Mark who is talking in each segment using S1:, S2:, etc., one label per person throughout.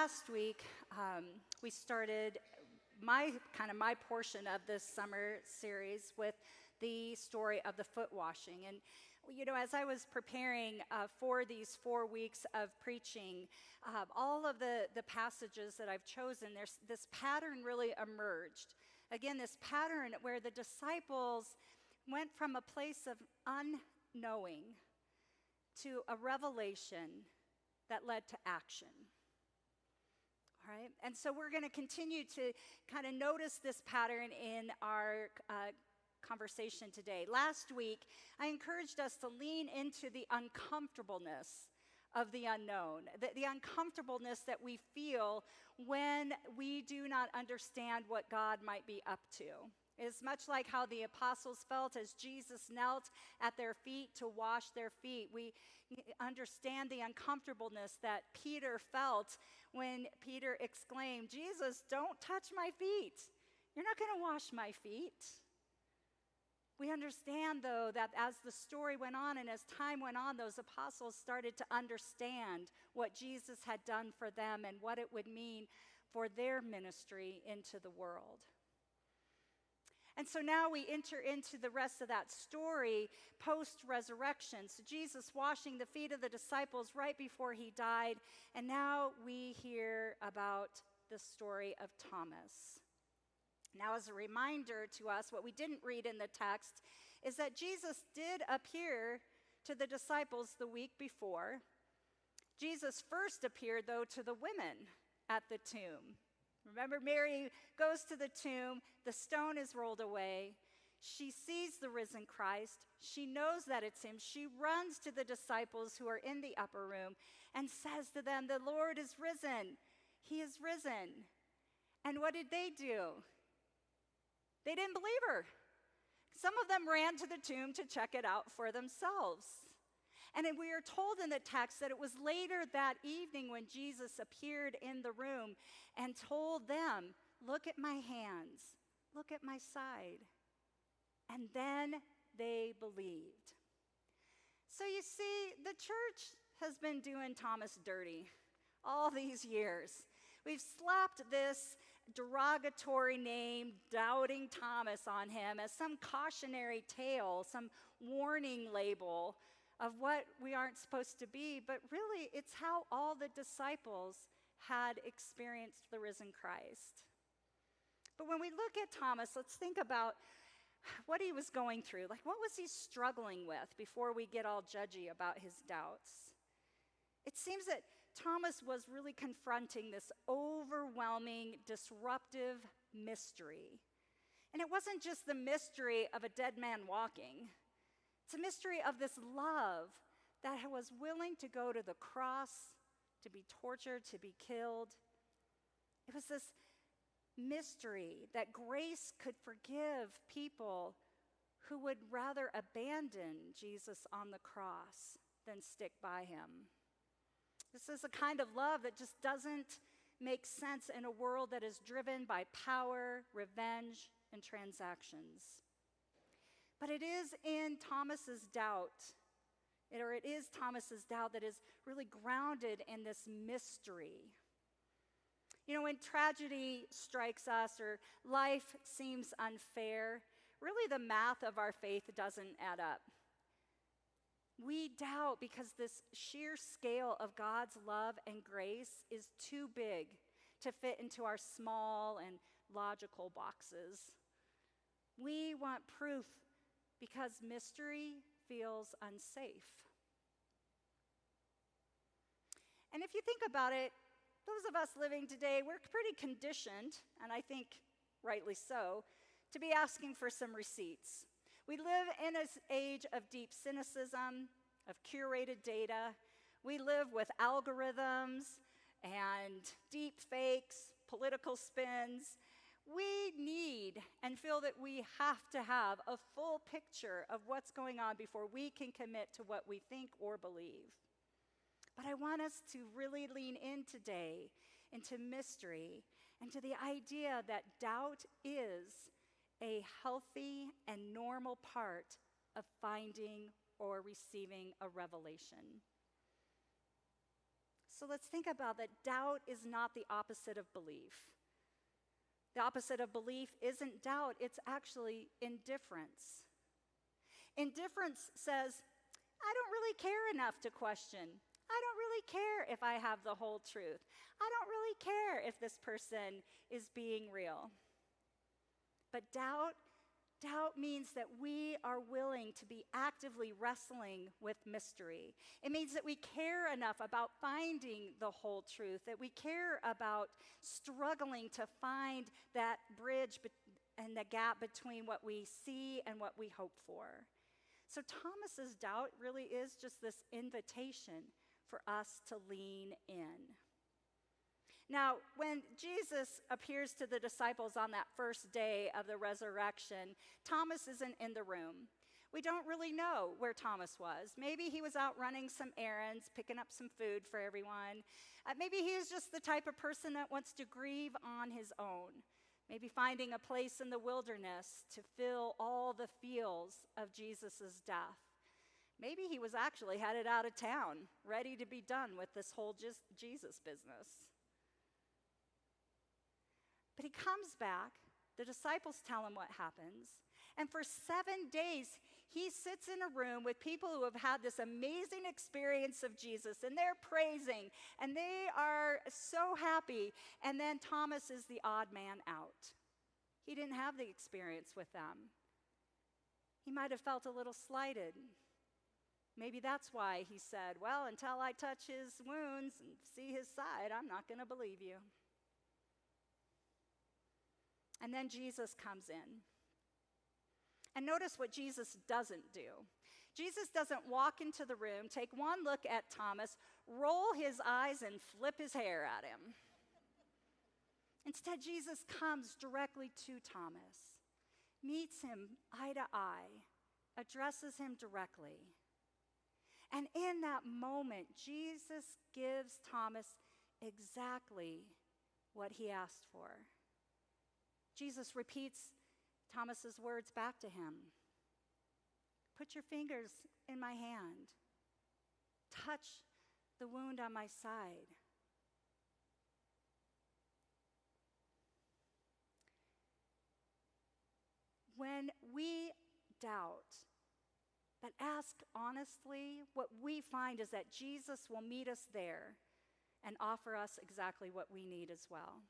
S1: last week, we started my portion of this summer series with the story of the foot washing. And, you know, as I was preparing for these 4 weeks of preaching, all of the passages that I've chosen, this pattern really emerged. Again, this pattern where the disciples went from a place of unknowing to a revelation that led to action. All right, and so we're going to continue to kind of notice this pattern in our conversation today. Last week, I encouraged us to lean into the uncomfortableness of the unknown, the uncomfortableness that we feel when we do not understand what God might be up to. It's much like how the apostles felt as Jesus knelt at their feet to wash their feet. We understand the uncomfortableness that Peter felt when Peter exclaimed, "Jesus, don't touch my feet. You're not going to wash my feet." We understand, though, that as the story went on and as time went on, those apostles started to understand what Jesus had done for them and what it would mean for their ministry into the world. And so now we enter into the rest of that story post-resurrection. So Jesus washing the feet of the disciples right before he died. And now we hear about the story of Thomas. Now, as a reminder to us, what we didn't read in the text is that Jesus did appear to the disciples the week before. Jesus first appeared, though, to the women at the tomb. Remember, Mary goes to the tomb, the stone is rolled away. She sees the risen Christ. She knows that it's him. She runs to the disciples who are in the upper room and says to them, "The Lord is risen. He is risen." And what did they do? They didn't believe her. Some of them ran to the tomb to check it out for themselves. And we are told in the text that it was later that evening when Jesus appeared in the room and told them, "Look at my hands, look at my side." And then they believed. So you see, the church has been doing Thomas dirty all these years. We've slapped this derogatory name, Doubting Thomas, on him as some cautionary tale, some warning label of what we aren't supposed to be, but really it's how all the disciples had experienced the risen Christ. But when we look at Thomas, let's think about what he was going through. Like, what was he struggling with before we get all judgy about his doubts? It seems that Thomas was really confronting this overwhelming, disruptive mystery. And it wasn't just the mystery of a dead man walking. It's a mystery of this love that was willing to go to the cross, to be tortured, to be killed. It was this mystery that grace could forgive people who would rather abandon Jesus on the cross than stick by him. This is a kind of love that just doesn't make sense in a world that is driven by power, revenge, and transactions. But it is Thomas's doubt that is really grounded in this mystery. You know, when tragedy strikes us or life seems unfair, really the math of our faith doesn't add up. We doubt because this sheer scale of God's love and grace is too big to fit into our small and logical boxes. We want proof because mystery feels unsafe. And if you think about it, those of us living today, we're pretty conditioned, and I think rightly so, to be asking for some receipts. We live in an age of deep cynicism, of curated data. We live with algorithms and deep fakes, political spins. We need and feel that we have to have a full picture of what's going on before we can commit to what we think or believe. But I want us to really lean in today into mystery and to the idea that doubt is a healthy and normal part of finding or receiving a revelation. So let's think about that. Doubt is not the opposite of belief. The opposite of belief isn't doubt, it's actually indifference. Indifference says, I don't really care enough to question. I don't really care if I have the whole truth. I don't really care if this person is being real. But doubt means that we are willing to be actively wrestling with mystery. It means that we care enough about finding the whole truth, that we care about struggling to find that bridge and the gap between what we see and what we hope for. So Thomas's doubt really is just this invitation for us to lean in. Now, when Jesus appears to the disciples on that first day of the resurrection, Thomas isn't in the room. We don't really know where Thomas was. Maybe he was out running some errands, picking up some food for everyone. Maybe he is just the type of person that wants to grieve on his own. Maybe finding a place in the wilderness to fill all the feels of Jesus' death. Maybe he was actually headed out of town, ready to be done with this whole Jesus business. But he comes back, the disciples tell him what happens, and for 7 days, he sits in a room with people who have had this amazing experience of Jesus, and they're praising, and they are so happy, and then Thomas is the odd man out. He didn't have the experience with them. He might have felt a little slighted. Maybe that's why he said, well, until I touch his wounds and see his side, I'm not going to believe you. And then Jesus comes in. And notice what Jesus doesn't do. Jesus doesn't walk into the room, take one look at Thomas, roll his eyes, and flip his hair at him. Instead, Jesus comes directly to Thomas, meets him eye to eye, addresses him directly. And in that moment, Jesus gives Thomas exactly what he asked for. Jesus repeats Thomas's words back to him. Put your fingers in my hand. Touch the wound on my side. When we doubt, but ask honestly, what we find is that Jesus will meet us there and offer us exactly what we need as well.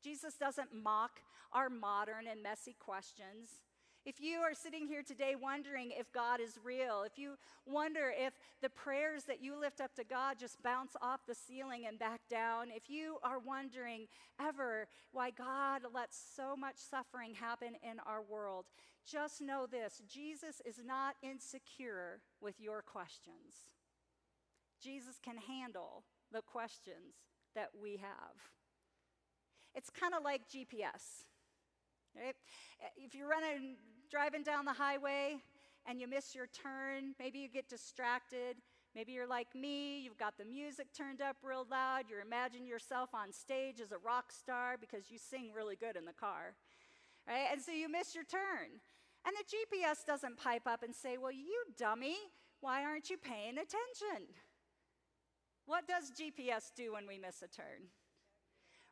S1: Jesus doesn't mock our modern and messy questions. If you are sitting here today wondering if God is real, if you wonder if the prayers that you lift up to God just bounce off the ceiling and back down, if you are wondering ever why God lets so much suffering happen in our world, just know this: Jesus is not insecure with your questions. Jesus can handle the questions that we have. It's kind of like GPS, right? If you're driving down the highway and you miss your turn, maybe you get distracted, maybe you're like me, you've got the music turned up real loud, you imagine yourself on stage as a rock star because you sing really good in the car, right? And so you miss your turn. And the GPS doesn't pipe up and say, well, you dummy, why aren't you paying attention? What does GPS do when we miss a turn?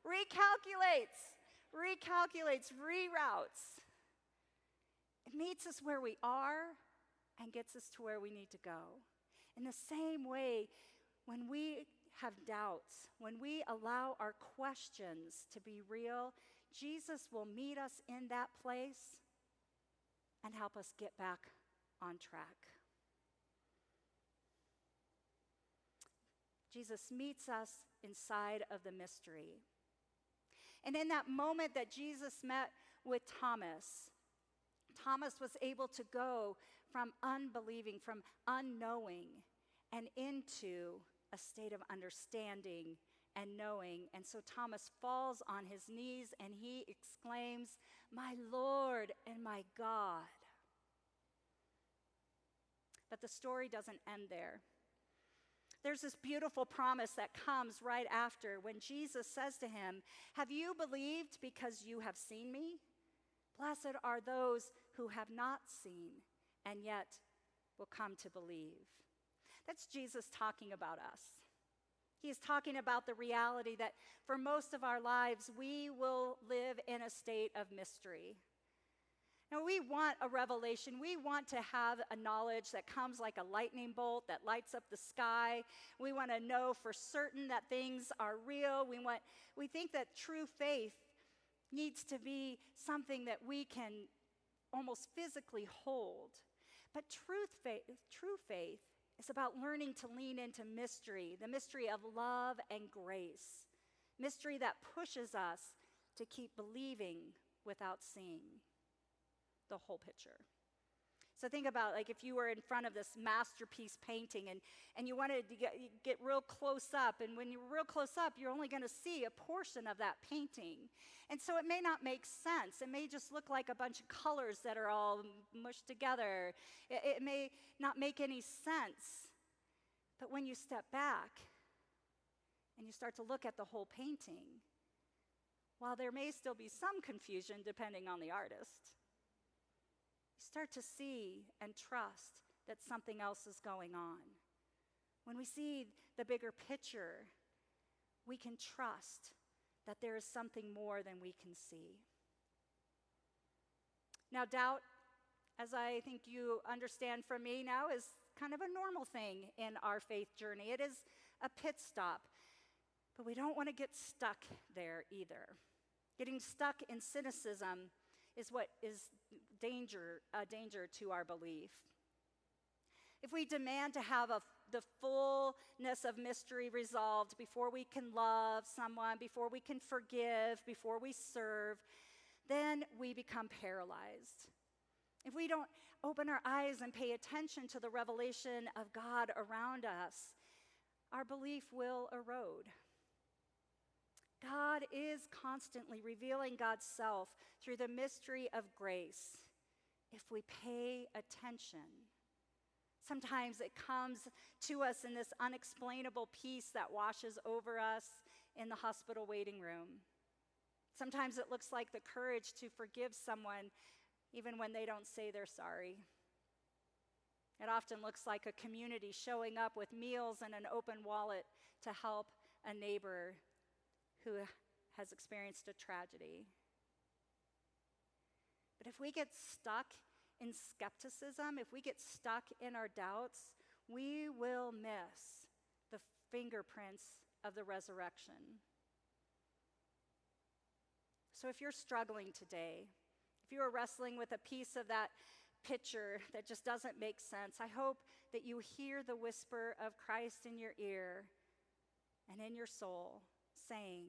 S1: Recalculates, reroutes. It meets us where we are and gets us to where we need to go. In the same way, when we have doubts, when we allow our questions to be real, Jesus will meet us in that place and help us get back on track. Jesus meets us inside of the mystery. And in that moment that Jesus met with Thomas, Thomas was able to go from unbelieving, from unknowing, and into a state of understanding and knowing. And so Thomas falls on his knees and he exclaims, "My Lord and my God." But the story doesn't end there. There's this beautiful promise that comes right after when Jesus says to him, "Have you believed because you have seen me? Blessed are those who have not seen and yet will come to believe." That's Jesus talking about us. He is talking about the reality that for most of our lives, we will live in a state of mystery. Now, we want a revelation. We want to have a knowledge that comes like a lightning bolt that lights up the sky. We want to know for certain that things are real. We think that true faith needs to be something that we can almost physically hold. But true faith is about learning to lean into mystery, the mystery of love and grace, mystery that pushes us to keep believing without seeing the whole picture. So think about, like, if you were in front of this masterpiece painting and you wanted to get real close up, and when you're real close up, you're only going to see a portion of that painting. And so it may not make sense. It may just look like a bunch of colors that are all mushed together. It may not make any sense. But when you step back and you start to look at the whole painting, while there may still be some confusion depending on the artist, start to see and trust that something else is going on. When we see the bigger picture, we can trust that there is something more than we can see. Now, doubt, as I think you understand from me now, is kind of a normal thing in our faith journey. It is a pit stop, but we don't want to get stuck there either. Getting stuck in cynicism is what is a danger to our belief. If we demand to have the fullness of mystery resolved before we can love someone, before we can forgive, before we serve, then we become paralyzed. If we don't open our eyes and pay attention to the revelation of God around us, our belief will erode. God is constantly revealing God's self through the mystery of grace if we pay attention. Sometimes it comes to us in this unexplainable peace that washes over us in the hospital waiting room. Sometimes it looks like the courage to forgive someone even when they don't say they're sorry. It often looks like a community showing up with meals and an open wallet to help a neighbor who has experienced a tragedy. But if we get stuck in skepticism, if we get stuck in our doubts, we will miss the fingerprints of the resurrection. So if you're struggling today, if you are wrestling with a piece of that picture that just doesn't make sense, I hope that you hear the whisper of Christ in your ear and in your soul saying,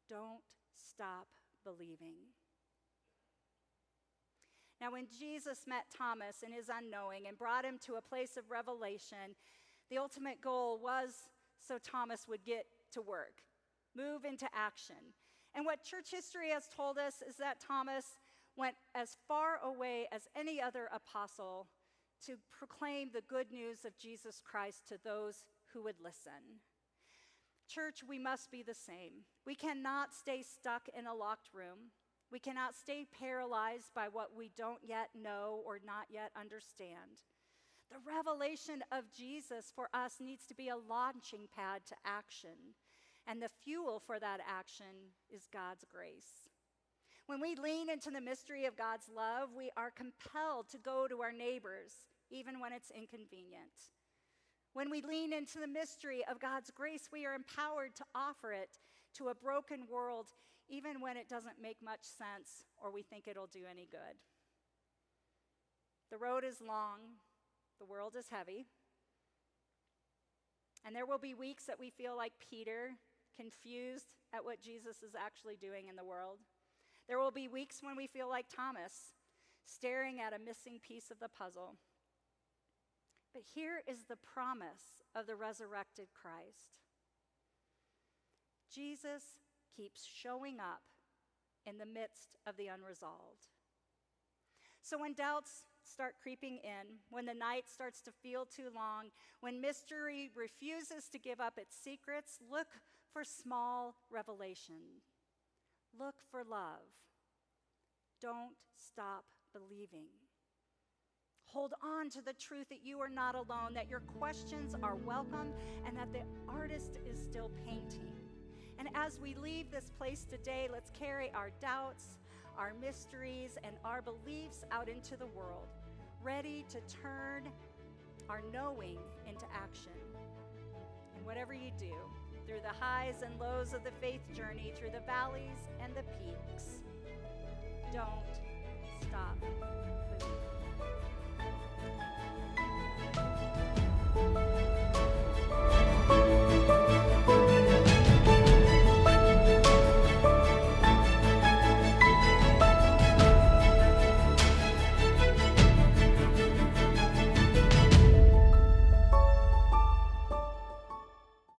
S1: "Don't stop believing." Now, when Jesus met Thomas in his unknowing and brought him to a place of revelation, the ultimate goal was so Thomas would get to work, move into action. And what church history has told us is that Thomas went as far away as any other apostle to proclaim the good news of Jesus Christ to those who would listen. Church, we must be the same. We cannot stay stuck in a locked room. We cannot stay paralyzed by what we don't yet know or not yet understand. The revelation of Jesus for us needs to be a launching pad to action, and the fuel for that action is God's grace. When we lean into the mystery of God's love, we are compelled to go to our neighbors, even when it's inconvenient. When we lean into the mystery of God's grace, we are empowered to offer it to a broken world, even when it doesn't make much sense or we think it'll do any good. The road is long, the world is heavy, and there will be weeks that we feel like Peter, confused at what Jesus is actually doing in the world. There will be weeks when we feel like Thomas, staring at a missing piece of the puzzle. But here is the promise of the resurrected Christ. Jesus keeps showing up in the midst of the unresolved. So when doubts start creeping in, when the night starts to feel too long, when mystery refuses to give up its secrets, look for small revelation. Look for love. Don't stop believing. Hold on to the truth that you are not alone, that your questions are welcome, and that the artist is still painting. And as we leave this place today, let's carry our doubts, our mysteries, and our beliefs out into the world, ready to turn our knowing into action. And whatever you do, through the highs and lows of the faith journey, through the valleys and the peaks, don't stop